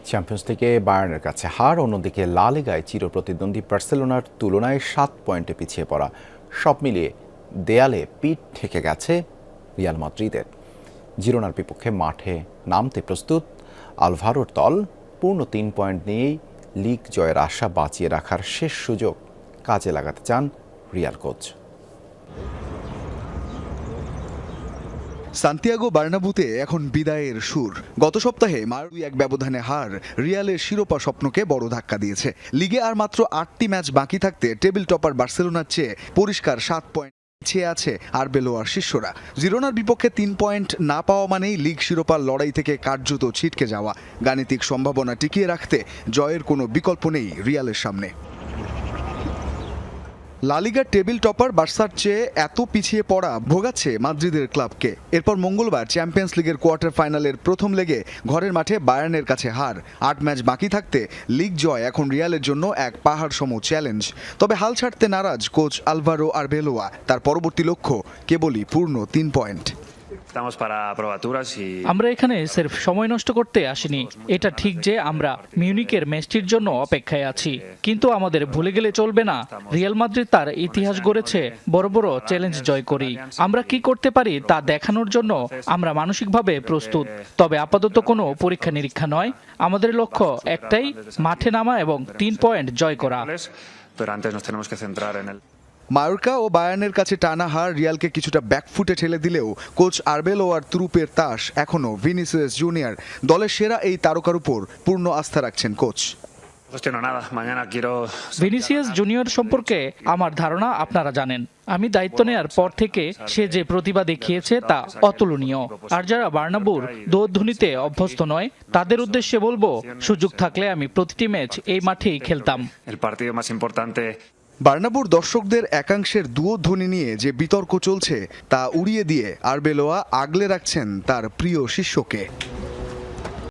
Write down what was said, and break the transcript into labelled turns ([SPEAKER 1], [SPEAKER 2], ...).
[SPEAKER 1] Champions লিগে বায়ার্নের কাছে হার, অন্যদিকে লা লিগায় চিরপ্রতিদ্বন্দ্বী বার্সেলোনার তুলনায় 7 পয়েন্টে পিছিয়ে পড়া। সব মিলিয়ে দেয়ালে পিঠ ঠেকে গেছে রিয়াল মাদ্রিদের। জিরোনার বিপক্ষে মাঠে নামতে প্রস্তুত আলভারোর দল পূর্ণ 3 পয়েন্ট নিয়েই লিগ জয়ের আশা বাঁচিয়ে রাখার শেষ সুযোগ কাজে লাগাতে চান রিয়াল কোচ।
[SPEAKER 2] সান্তিয়াগো বার্নাবুতে এখন বিদায়ের সুর। গত সপ্তাহে 2-1 ব্যবধানে হার রিয়ালের শিরোপা স্বপ্নকে বড় ধাক্কা দিয়েছে। লিগে আর মাত্র 8টি ম্যাচ বাকি থাকতে টেবিল টপার বার্সেলোনার চেয়ে পরিষ্কার 7 পয়েন্ট পিছিয়ে আছে আরবেলোয়ার শিষ্যরা। জিরোনার বিপক্ষে 3 পয়েন্ট না পাওয়া মানেই লিগ শিরোপার লড়াই থেকে কার্যত ছিটকে যাওয়া। গাণিতিক সম্ভাবনা টিকিয়ে রাখতে জয়ের কোনো বিকল্প নেই রিয়ালের সামনে। লা লিগার টেবিল টপার বার্সার চেয়ে এত পিছিয়ে পড়া ভোগাচ্ছে মাদ্রিদের ক্লাবকে। এরপর মঙ্গলবার চ্যাম্পিয়ন্স লিগের কোয়ার্টার ফাইনালের প্রথম লেগে ঘরের মাঠে বায়ার্নের কাছে হার। 8 ম্যাচ বাকি থাকতে লিগ জয় এখন রিয়ালের জন্য এক পাহাড়সম চ্যালেঞ্জ। তবে হাল ছাড়তে নারাজ কোচ আলভারো আরবেলোয়া। তার পরবর্তী লক্ষ্য কেবলই পূর্ণ 3 পয়েন্ট।
[SPEAKER 3] আমরা এখানে সির্ফ সময় নষ্ট করতে আসিনি। এটা ঠিক যে আমরা মিউনিকের ম্যাচটির জন্য অপেক্ষায় আছি, কিন্তু আমাদের ভুলে গেলে চলবে না রিয়াল মাদ্রিদ তার ইতিহাস গড়েছে বড় বড় চ্যালেঞ্জ জয় করি। আমরা কি করতে পারি তা দেখানোর জন্য আমরা মানসিকভাবে প্রস্তুত। তবে আপাতত কোনো পরীক্ষা নিরীক্ষা নয়, আমাদের লক্ষ্য একটাই, মাঠে নামা এবং 3 পয়েন্ট জয় করা।
[SPEAKER 2] মায়োর্কা ও বায়ার্নের কাছে টানা হার রিয়ালকে কিছুটা ব্যাকফুটে ঠেলে দিলেও কোচ আরবেলোয়ার তুরুপের তাস এখনও ভিনিসিয়াস জুনিয়র। দলের সেরা এই তারকার উপর পূর্ণ আস্থা রাখছেন কোচ।
[SPEAKER 3] ভিনিসিয়াস জুনিয়র সম্পর্কে আমার ধারণা আপনারা জানেন। আমি দায়িত্ব নেয়ার পর থেকে সে যে প্রতিভা দেখিয়েছে তা অতুলনীয়। আর যারা বার্নাবুর দোধ্বনিতে অভ্যস্ত নয় তাদের উদ্দেশ্যে বলবো, সুযোগ থাকলে আমি প্রতিটি ম্যাচ এই মাঠেই খেলতাম।
[SPEAKER 2] বার্নাবুর দর্শকদের একাংশের দুয়োধ্বনি নিয়ে যে বিতর্ক চলছে তা উড়িয়ে দিয়ে আরবেলোয়া আগলে রাখছেন তার প্রিয় শিষ্যকে।